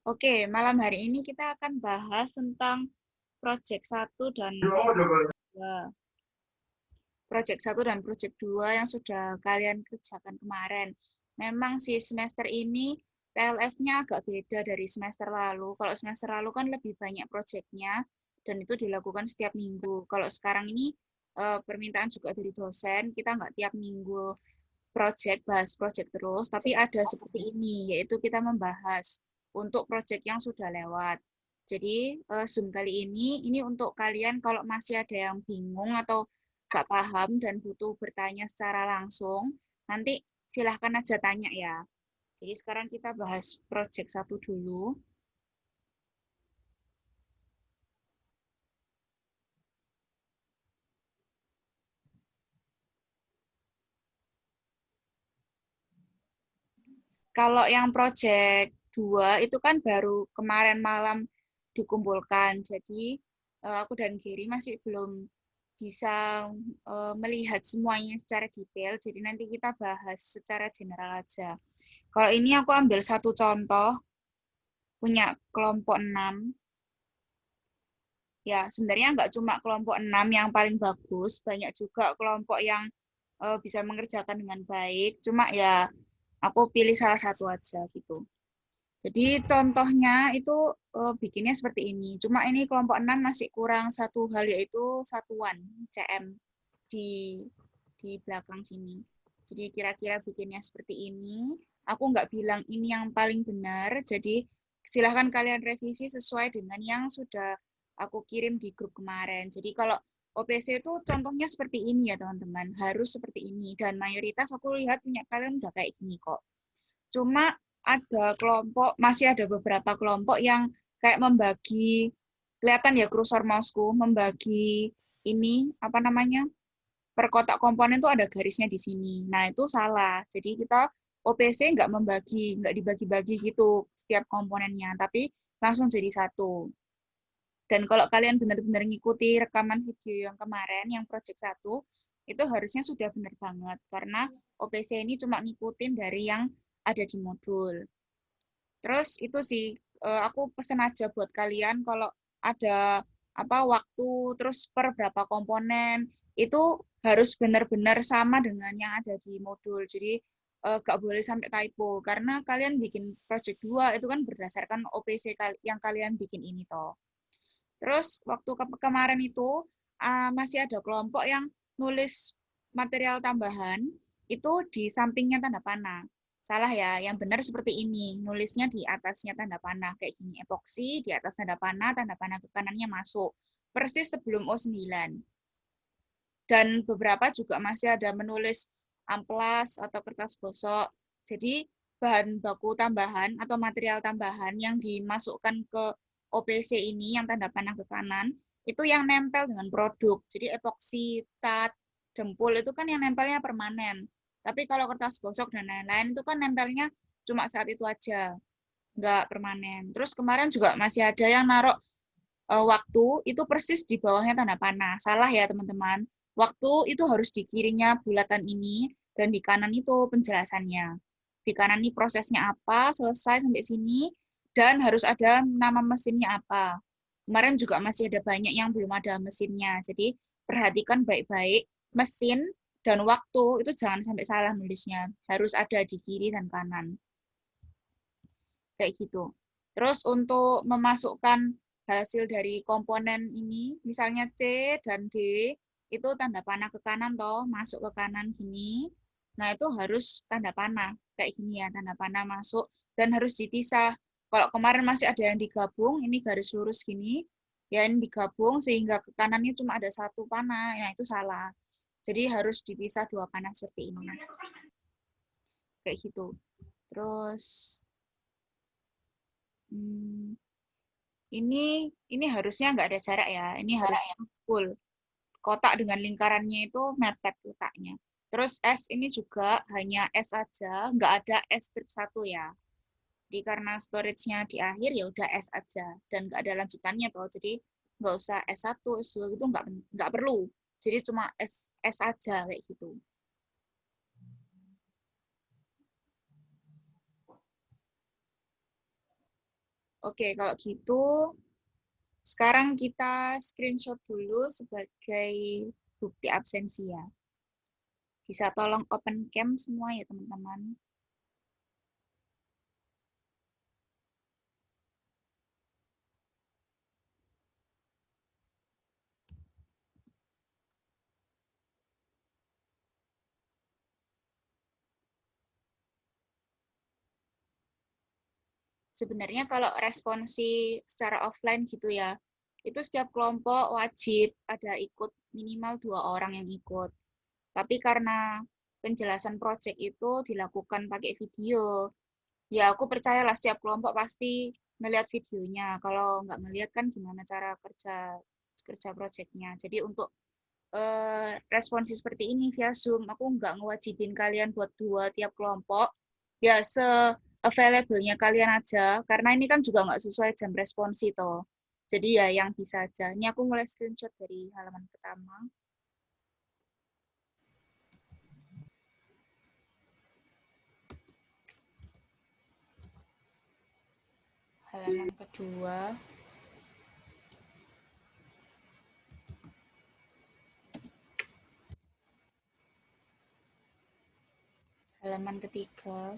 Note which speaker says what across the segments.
Speaker 1: Oke, malam hari ini kita akan bahas tentang Project 1 dan 2. Project 1 dan Project 2 yang sudah kalian kerjakan kemarin. Memang sih semester ini TLF-nya agak beda dari semester lalu. Kalau semester lalu kan lebih banyak project-nya dan itu dilakukan setiap minggu. Kalau sekarang ini permintaan juga dari dosen, kita nggak tiap minggu bahas project terus, tapi ada seperti ini, yaitu kita membahas untuk project yang sudah lewat. Jadi, Zoom kali ini untuk kalian kalau masih ada yang bingung atau nggak paham dan butuh bertanya secara langsung, nanti silahkan aja tanya ya. Jadi sekarang kita bahas project 1 dulu. Kalau yang project 2 itu kan baru kemarin malam dikumpulkan. Jadi aku dan Giri masih belum bisa melihat semuanya secara detail. Jadi nanti kita bahas secara general aja. Kalau ini aku ambil satu contoh punya kelompok 6. Ya, sebenarnya nggak cuma kelompok 6 yang paling bagus, banyak juga kelompok yang bisa mengerjakan dengan baik. Cuma ya aku pilih salah satu aja gitu. Jadi contohnya itu bikinnya seperti ini. Cuma ini kelompok 6 masih kurang satu hal yaitu satuan CM di belakang sini. Jadi kira-kira bikinnya seperti ini. Aku nggak bilang ini yang paling benar, jadi silahkan kalian revisi sesuai dengan yang sudah aku kirim di grup kemarin. Jadi kalau OPC itu contohnya seperti ini ya teman-teman, harus seperti ini. Dan mayoritas aku lihat punya kalian udah kayak gini kok. Cuma ada kelompok, masih ada beberapa kelompok yang kayak membagi, kelihatan ya kursor mouseku, membagi ini, apa namanya, per kotak komponen tuh ada garisnya di sini. Nah, itu salah. Jadi kita OPC nggak membagi, nggak dibagi-bagi gitu setiap komponennya, tapi langsung jadi satu. Dan kalau kalian benar-benar ngikuti rekaman video yang kemarin, yang project 1, itu harusnya sudah benar banget. Karena OPC ini cuma ngikutin dari yang ada di modul. Terus itu sih, aku pesen aja buat kalian kalau ada apa waktu, terus per berapa komponen, itu harus benar-benar sama dengan yang ada di modul. Jadi nggak boleh sampai typo, karena kalian bikin project 2 itu kan berdasarkan OPC yang kalian bikin ini toh. Terus waktu kemarin itu masih ada kelompok yang nulis material tambahan itu di sampingnya tanda panah. Salah ya, yang benar seperti ini. Nulisnya di atasnya tanda panah kayak gini, epoksi di atas tanda panah ke kanannya masuk. Persis sebelum O9. Dan beberapa juga masih ada menulis amplas atau kertas gosok. Jadi bahan baku tambahan atau material tambahan yang dimasukkan ke OPC ini yang tanda panah ke kanan, itu yang nempel dengan produk. Jadi epoksi, cat, dempul itu kan yang nempelnya permanen. Tapi kalau kertas gosok dan lain-lain itu kan nempelnya cuma saat itu aja, nggak permanen. Terus kemarin juga masih ada yang naruh waktu itu persis di bawahnya tanda panah. Salah ya teman-teman. Waktu itu harus di kirinya bulatan ini dan di kanan itu penjelasannya. Di kanan ini prosesnya apa, selesai sampai sini, dan harus ada nama mesinnya apa. Kemarin juga masih ada banyak yang belum ada mesinnya. Jadi perhatikan baik-baik mesin dan waktu itu jangan sampai salah nulisnya. Harus ada di kiri dan kanan. Kayak gitu. Terus untuk memasukkan hasil dari komponen ini, misalnya C dan D, itu tanda panah ke kanan toh, masuk ke kanan gini. Nah, itu harus tanda panah. Kayak gini ya, tanda panah masuk dan harus dipisah. Kalau kemarin masih ada yang digabung, ini garis lurus gini, ya ini digabung sehingga ke kanannya cuma ada satu panah, ya itu salah. Jadi harus dipisah dua panah seperti ini. Kayak gitu. Terus hmm, ini harusnya nggak ada jarak ya. Ini harusnya full. Kotak dengan lingkarannya itu mepet letaknya. Terus S ini juga hanya S saja, nggak ada S strip 1 ya. Jadi karena storage-nya di akhir ya udah S aja dan nggak ada lanjutannya toh. Jadi nggak usah S1, S2 itu nggak perlu. Jadi cuma S aja kayak gitu. Oke, kalau gitu sekarang kita screenshot dulu sebagai bukti absensi ya. Bisa tolong open cam semua ya teman-teman. Sebenarnya kalau responsi secara offline gitu ya, itu setiap kelompok wajib ada ikut minimal 2 orang yang ikut. Tapi karena penjelasan project itu dilakukan pakai video, ya aku percayalah setiap kelompok pasti ngelihat videonya. Kalau nggak ngelihat kan gimana cara kerja kerja projectnya. Jadi untuk responsi seperti ini via Zoom, aku nggak ngewajibin kalian buat dua tiap kelompok. Ya, se-available-nya kalian aja, karena ini kan juga nggak sesuai jam responsi toh. Jadi ya yang bisa aja. Ini aku mulai screenshot dari halaman pertama. Halaman kedua. Halaman ketiga.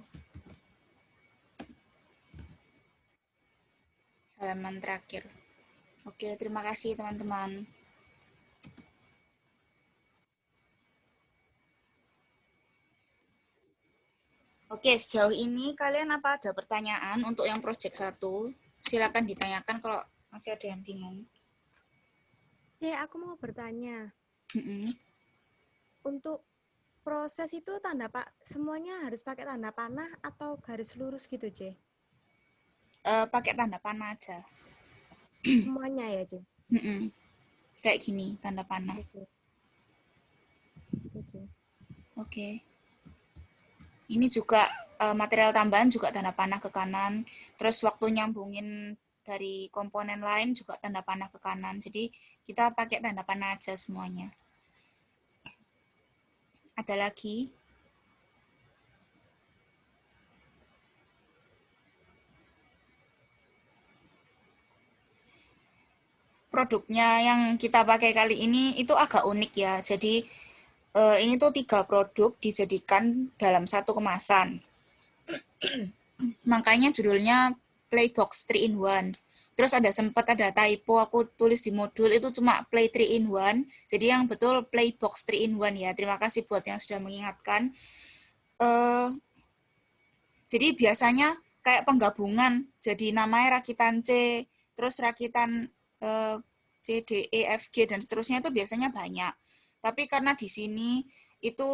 Speaker 1: Halaman terakhir. Oke, terima kasih teman-teman. Oke, sejauh ini kalian apa ada pertanyaan untuk yang project 1? Silakan ditanyakan kalau masih ada yang bingung.
Speaker 2: Aku mau bertanya.
Speaker 1: Mm-mm.
Speaker 2: Untuk proses itu semuanya harus pakai tanda panah atau garis lurus gitu, C?
Speaker 1: Pakai tanda panah aja.
Speaker 2: Semuanya ya, C?
Speaker 1: Mm-mm. Kayak gini, tanda panah.
Speaker 2: Oke, C. Oke, C.
Speaker 1: Oke. Ini juga material tambahan juga tanda panah ke kanan. Terus waktu nyambungin dari komponen lain juga tanda panah ke kanan. Jadi kita pakai tanda panah aja semuanya. Ada lagi? Produknya yang kita pakai kali ini itu agak unik ya. Jadi ini tuh 3 produk dijadikan dalam satu kemasan. Makanya judulnya Playbox 3 in 1. Terus sempat ada typo, aku tulis di modul itu cuma Play 3 in 1. Jadi yang betul Playbox 3 in 1 ya. Terima kasih buat yang sudah mengingatkan. Eh jadi biasanya kayak penggabungan. Jadi namanya rakitan C, terus rakitan eh, C, D, E, F, G dan seterusnya itu biasanya banyak. Tapi karena di sini itu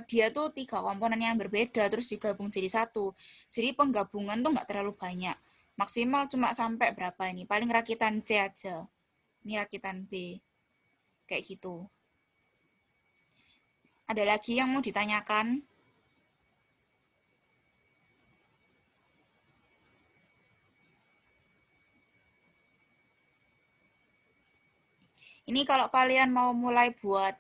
Speaker 1: dia tuh 3 komponen yang berbeda terus digabung jadi satu. Jadi penggabungan tuh nggak terlalu banyak. Maksimal cuma sampai berapa ini? Paling rakitan C aja. Ini rakitan B. Kayak gitu. Ada lagi yang mau ditanyakan? Ini kalau kalian mau mulai buat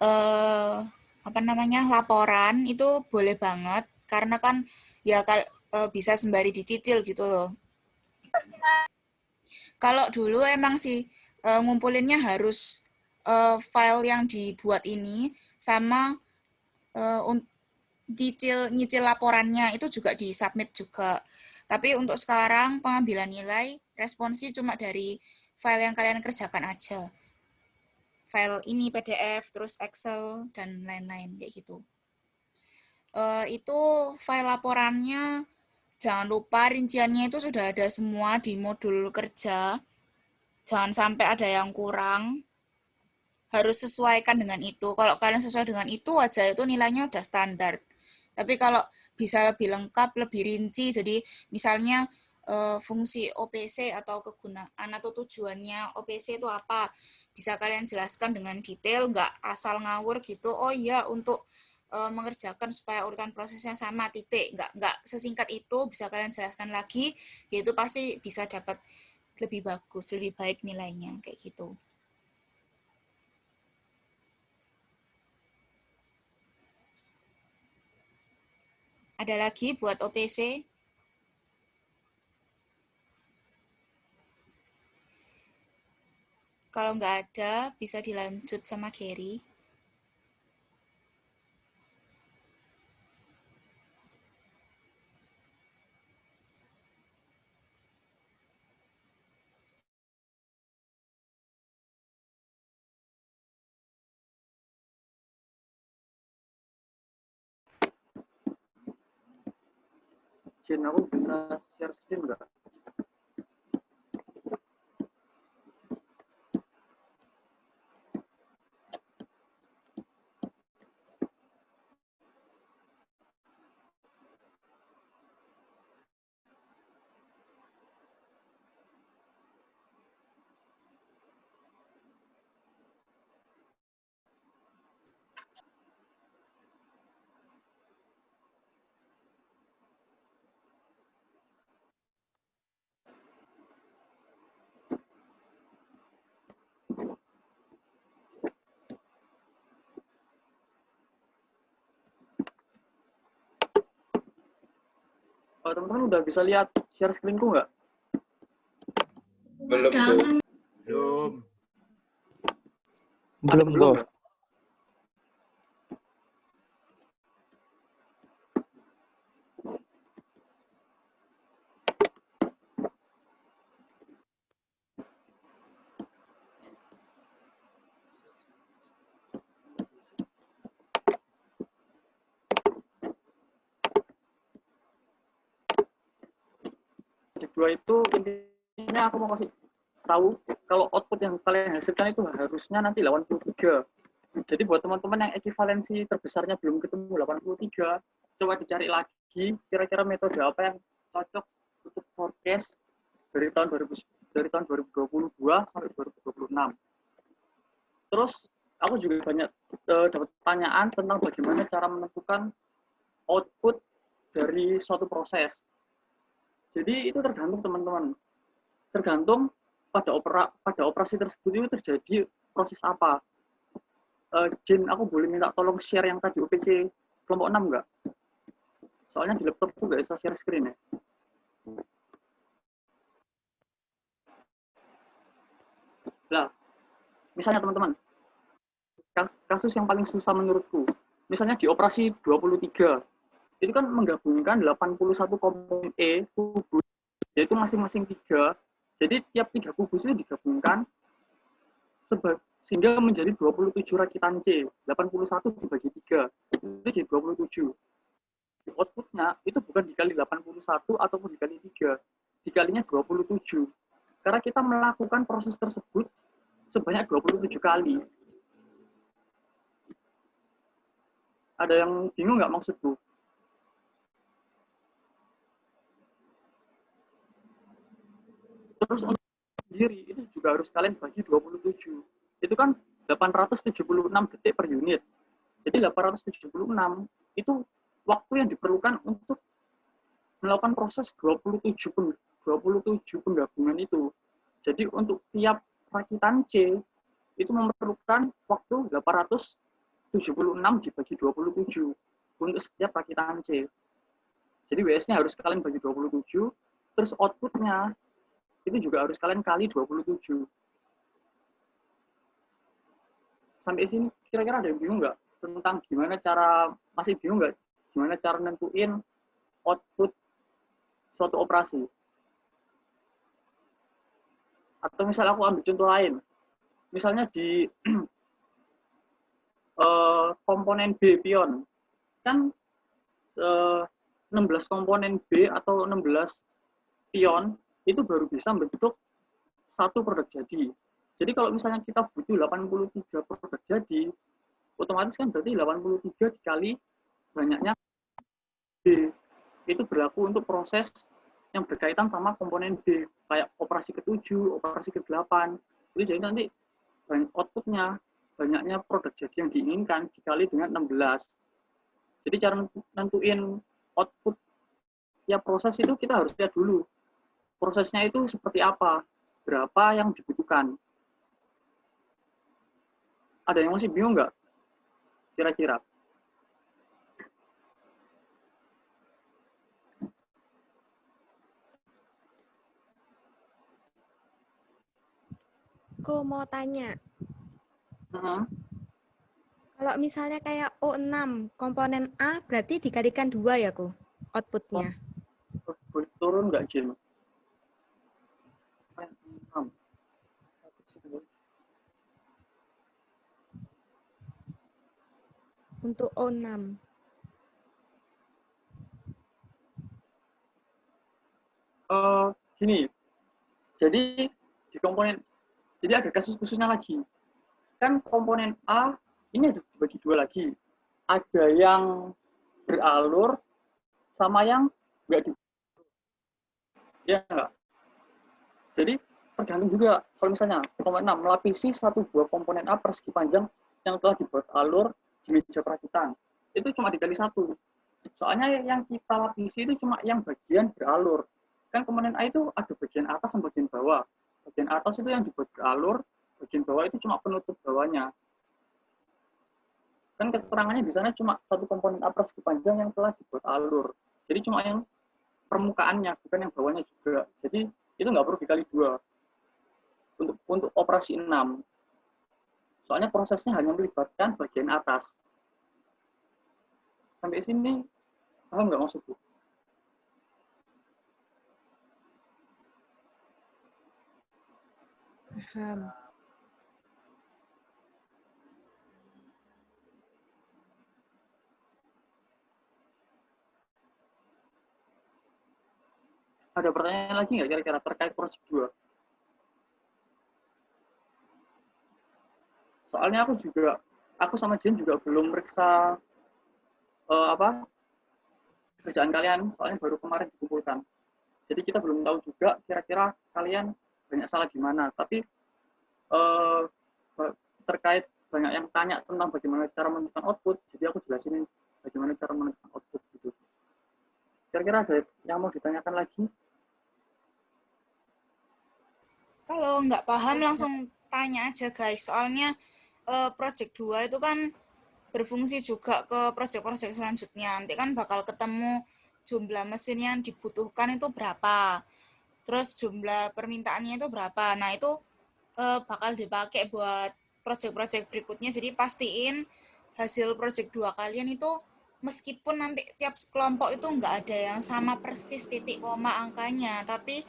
Speaker 1: eh, apa namanya laporan itu boleh banget karena kan ya bisa sembari dicicil gitu loh. Kalau dulu emang sih ngumpulinnya harus file yang dibuat ini sama eh, nyicil laporannya itu juga disubmit juga. Tapi untuk sekarang pengambilan nilai responsi cuma dari file yang kalian kerjakan aja. File ini PDF, terus Excel dan lain-lain kayak gitu. Itu file laporannya jangan lupa rinciannya itu sudah ada semua di modul kerja. Jangan sampai ada yang kurang. Harus sesuaikan dengan itu. Kalau kalian sesuai dengan itu aja itu nilainya udah standar. Tapi kalau bisa lebih lengkap, lebih rinci, jadi misalnya fungsi OPC atau kegunaan atau tujuannya OPC itu apa, bisa kalian jelaskan dengan detail, nggak asal ngawur gitu. Oh iya, untuk mengerjakan supaya urutan prosesnya sama titik, nggak sesingkat itu, bisa kalian jelaskan lagi, yaitu pasti bisa dapat lebih bagus, lebih baik nilainya kayak gitu. Ada lagi buat OPC? Kalau nggak ada, bisa dilanjut sama Gary.
Speaker 3: Jin, aku bisa share screen nggak? Teman-teman udah bisa lihat share screen-ku nggak?
Speaker 4: Belum,
Speaker 5: Belum.
Speaker 3: Belum,
Speaker 4: Bro.
Speaker 3: nggak? Project 2 itu intinya aku mau kasih tahu kalau output yang kalian hasilkan itu harusnya nanti 83. Jadi buat teman-teman yang ekivalensi terbesarnya belum ketemu 83, coba dicari lagi kira-kira metode apa yang cocok untuk forecast dari tahun 2022 sampai 2026. Terus aku juga banyak dapat pertanyaan tentang bagaimana cara menentukan output dari suatu proses. Jadi itu tergantung teman-teman. Tergantung pada operasi tersebut itu terjadi proses apa. Jin, aku boleh minta tolong share yang tadi OPC kelompok 6 nggak? Soalnya di laptopku nggak bisa share screen ya. Nah, misalnya teman-teman, kasus yang paling susah menurutku, misalnya di operasi 23, itu kan menggabungkan 81 komponen E kubus, yaitu masing-masing 3. Jadi tiap 3 kubus itu digabungkan sehingga menjadi 27 rakitan C. 81 dibagi 3, itu jadi 27. Outputnya itu bukan dikali 81 ataupun dikali 3, dikalinya 27. Karena kita melakukan proses tersebut sebanyak 27 kali. Ada yang bingung nggak maksudku? Terus untuk sendiri itu juga harus kalian bagi 27. Itu kan 876 detik per unit. Jadi 876 itu waktu yang diperlukan untuk melakukan proses 27 penggabungan itu. Jadi untuk tiap rakitan C itu memerlukan waktu 876 dibagi 27 untuk setiap rakitan C. Jadi WS-nya harus kalian bagi 27, terus output-nya itu juga harus kalian kali 27. Sampai sini kira-kira ada yang bingung nggak tentang gimana cara, masih bingung nggak gimana cara nentuin output suatu operasi? Atau misalnya aku ambil contoh lain, misalnya di komponen B pion, kan 16 komponen B atau 16 pion itu baru bisa membentuk satu produk jadi. Jadi kalau misalnya kita butuh 83 produk jadi, otomatis kan berarti 83 dikali banyaknya B. Itu berlaku untuk proses yang berkaitan sama komponen B, kayak operasi ke-7, operasi ke-8. Itu jadi nanti outputnya banyaknya produk jadi yang diinginkan dikali dengan 16. Jadi cara nentuin output ya proses itu kita harus lihat dulu prosesnya itu seperti apa, berapa yang dibutuhkan. Ada yang masih bingung nggak kira-kira?
Speaker 2: Ko mau tanya,
Speaker 3: Heeh.
Speaker 2: kalau misalnya kayak O6 komponen A berarti dikalikan 2 ya, Ko, outputnya.
Speaker 3: Boleh turun nggak, Jin?
Speaker 2: Untuk O6.
Speaker 3: Gini, jadi di komponen, jadi ada kasus khususnya lagi. Kan komponen A ini ada dibagi dua lagi. Ada yang beralur sama yang nggak di, ya nggak. Jadi tergantung juga kalau misalnya komponen 6 melapisi satu buah komponen A persegi panjang yang telah dibuat alur di meja perakitan. Itu cuma dikali satu. Soalnya yang kita lapisi itu cuma yang bagian beralur. Kan komponen A itu ada bagian atas dan bagian bawah. Bagian atas itu yang dibuat beralur, bagian bawah itu cuma penutup bawahnya. Kan keterangannya di sana cuma satu komponen A persegi panjang yang telah dibuat alur. Jadi cuma yang permukaannya, bukan yang bawahnya juga. Jadi itu nggak perlu dikali dua untuk operasi 6. Soalnya prosesnya hanya melibatkan bagian atas. Sampai sini paham nggak maksudku?
Speaker 2: Paham.
Speaker 3: Ada pertanyaan lagi nggak kira-kira terkait project 2? Soalnya aku sama Jen juga belum meriksa kerjaan kalian, soalnya baru kemarin dikumpulkan. Jadi kita belum tahu juga kira-kira kalian banyak salah di mana. Tapi uh, terkait banyak yang tanya tentang bagaimana cara menentukan output, jadi aku jelasin bagaimana cara menentukan output gitu. Kira-kira ada yang mau ditanyakan lagi?
Speaker 1: Kalau nggak paham langsung tanya aja guys. Soalnya project 2 itu kan berfungsi juga ke project-project selanjutnya. Nanti kan bakal ketemu jumlah mesin yang dibutuhkan itu berapa. Terus jumlah permintaannya itu berapa. Nah, itu bakal dipakai buat project-project berikutnya. Jadi pastiin hasil project 2 kalian itu meskipun nanti tiap kelompok itu nggak ada yang sama persis titik koma angkanya, tapi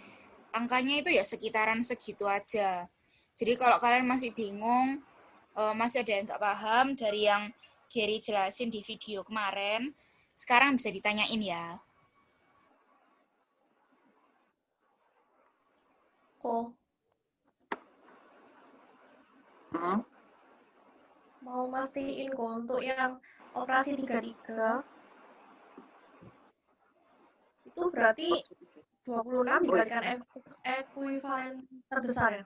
Speaker 1: angkanya itu ya sekitaran segitu aja. Jadi kalau kalian masih bingung, masih ada yang nggak paham dari yang Gary jelasin di video kemarin, sekarang bisa ditanyain ya.
Speaker 4: Kok
Speaker 3: Hmm?
Speaker 4: mau mastiin kok untuk yang operasi 33 itu berarti 26 dikalikan ekuivalen terbesar ya?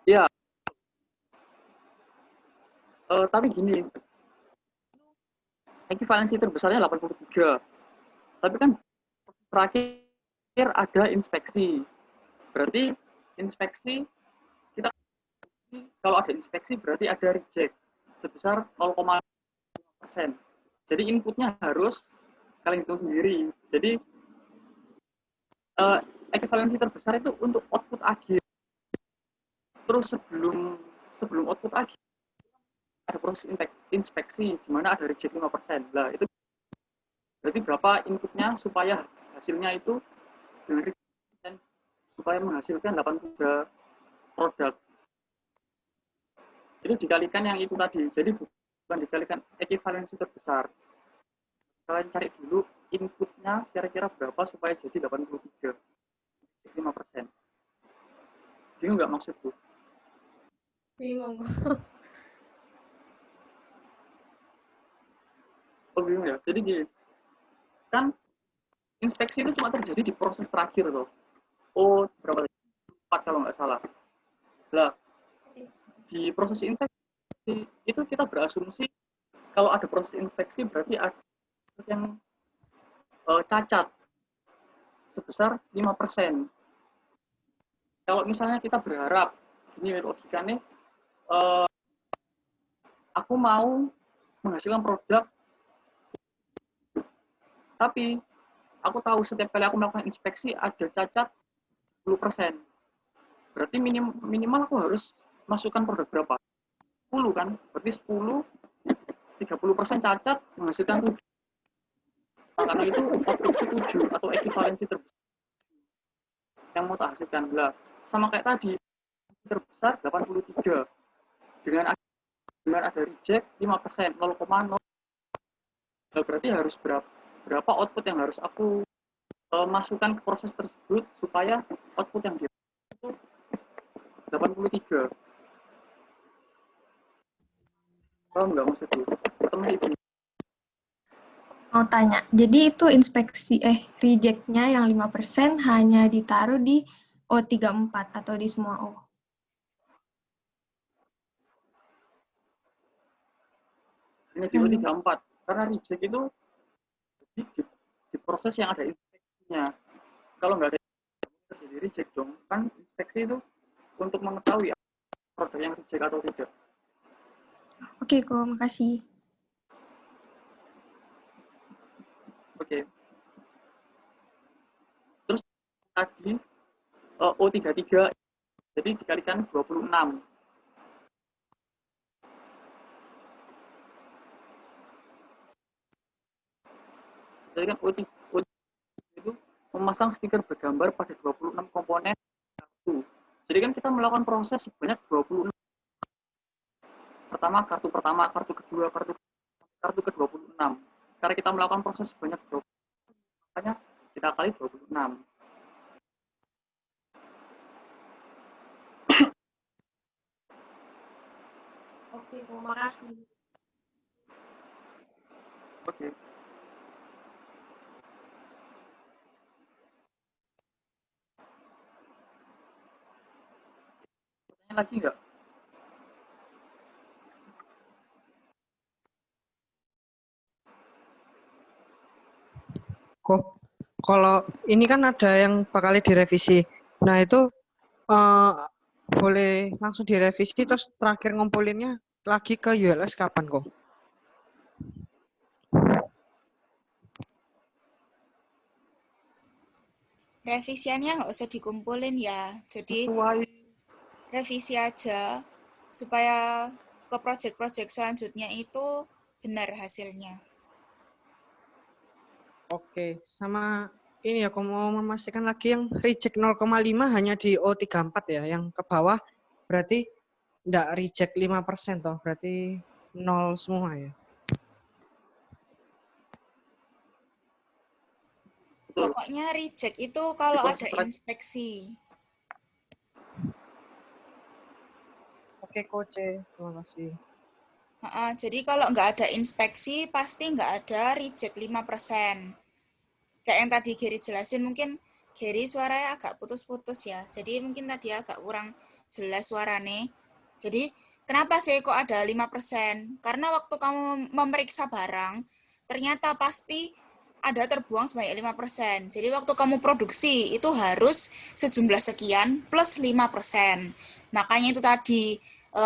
Speaker 3: Ya, tapi gini, ekivalensi terbesarnya 83. Tapi kan terakhir ada inspeksi. Berarti inspeksi, kita kalau ada inspeksi berarti ada reject sebesar 0,5%. Jadi inputnya harus kalian hitung sendiri. Jadi ekivalensi terbesar itu untuk output akhir. Terus sebelum output akhir ada proses inspeksi di mana ada reject 5%. Lah itu berarti berapa inputnya supaya hasilnya itu dengan reject supaya menghasilkan 83 produk. Jadi dikalikan yang itu tadi. Jadi bukan dikalikan ekivalensi terbesar. Kalian cari dulu inputnya kira-kira berapa supaya jadi 83. 5%. Bingung nggak maksudku?
Speaker 4: Bingung.
Speaker 3: Oh bingung ya? Jadi gini, kan inspeksi itu cuma terjadi di proses terakhir tuh. Oh, berapa tadi? 4 kalau nggak salah. Lah, di proses inspeksi itu kita berasumsi kalau ada proses inspeksi berarti ada yang cacat sebesar 5%. Kalau misalnya kita berharap, ini logikanya, aku mau menghasilkan produk, tapi aku tahu setiap kali aku melakukan inspeksi ada cacat 10%. berarti minimal aku harus masukkan produk berapa? 10 kan? Berarti 10, 30% cacat menghasilkan 7. Karena itu outputku 7 atau ekivalensi terbesar yang mau tak hasilkan. Lah, sama kayak tadi, terbesar 83. Dengan ada reject 5%, 0,0. Nah, berarti harus berapa output yang harus aku masukkan ke proses tersebut supaya output yang dia itu 83. Paham nggak maksudku? Teman itu.
Speaker 5: Mau tanya, jadi itu reject-nya yang 5% hanya ditaruh di O34 atau di semua O?
Speaker 3: Hanya di O34. Karena reject itu di proses yang ada inspeksinya. Kalau nggak ada terjadi reject dong, kan inspeksi itu untuk mengetahui produk yang reject atau tidak.
Speaker 5: Oke, kok, makasih.
Speaker 3: Oke. Terus tadi O33 jadi dikalikan 26. Jadi kan O3 itu memasang stiker bergambar pada 26 komponen kartu. Jadi kan kita melakukan proses sebanyak 26. Kartu pertama, kartu kedua, kartu ke-26. Karena kita melakukan proses sebanyak 20, makanya kita kali 26.
Speaker 4: Oke, terima kasih.
Speaker 3: Oke. Pertanyaan lagi nggak?
Speaker 6: Kok kalau ini kan ada yang bakal direvisi. Nah, itu boleh langsung direvisi terus terakhir ngumpulinnya lagi ke ULS kapan kok?
Speaker 1: Revisiannya nggak usah dikumpulin ya. Jadi
Speaker 3: Sesuai
Speaker 1: revisi aja supaya ke project-project selanjutnya itu benar hasilnya.
Speaker 6: Oke, sama ini ya, aku mau memastikan lagi yang reject 0,5 hanya di O34 ya, yang ke bawah berarti enggak reject 5% toh, berarti 0 semua ya.
Speaker 1: Pokoknya reject itu kalau ada inspeksi.
Speaker 6: Oke, Coach. Terima kasih.
Speaker 1: Jadi kalau nggak ada inspeksi, pasti nggak ada reject 5%. Kayak yang tadi Gary jelasin, mungkin Gary suaranya agak putus-putus ya. Jadi mungkin tadi agak kurang jelas suaranya. Jadi kenapa sih kok ada 5%? Karena waktu kamu memeriksa barang, ternyata pasti ada terbuang sebanyak 5%. Jadi waktu kamu produksi, itu harus sejumlah sekian plus 5%. Makanya itu tadi,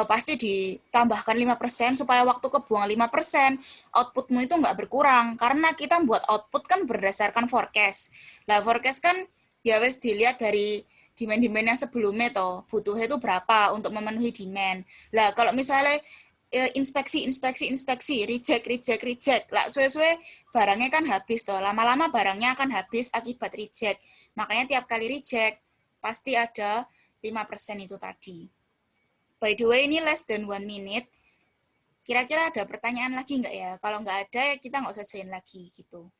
Speaker 1: pasti ditambahkan 5% supaya waktu kebuang 5%, outputmu itu nggak berkurang. Karena kita buat output kan berdasarkan forecast. Nah, forecast kan ya wes dilihat dari demand-demand yang sebelumnya toh, butuhnya itu berapa untuk memenuhi demand. Lah, kalau misalnya inspeksi, reject. Lah, suwe-suwe barangnya kan habis toh. Lama-lama barangnya akan habis akibat reject. Makanya tiap kali reject, pasti ada 5% itu tadi. By the way, ini less than 1 minute. Kira-kira ada pertanyaan lagi nggak ya? Kalau nggak ada, kita nggak usah join lagi gitu.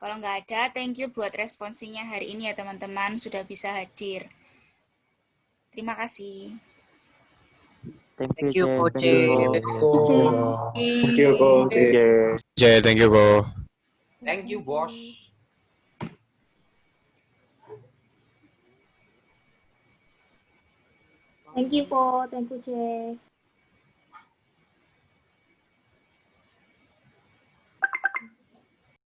Speaker 1: Kalau nggak ada, thank you buat responsinya hari ini ya teman-teman, sudah bisa hadir. Terima kasih.
Speaker 6: Thank you, Coach.
Speaker 7: Thank
Speaker 5: Oke.
Speaker 7: you, Coach.
Speaker 8: Thank you, Ko.
Speaker 9: Thank you, bos.
Speaker 10: Thank you po, thank you, Che.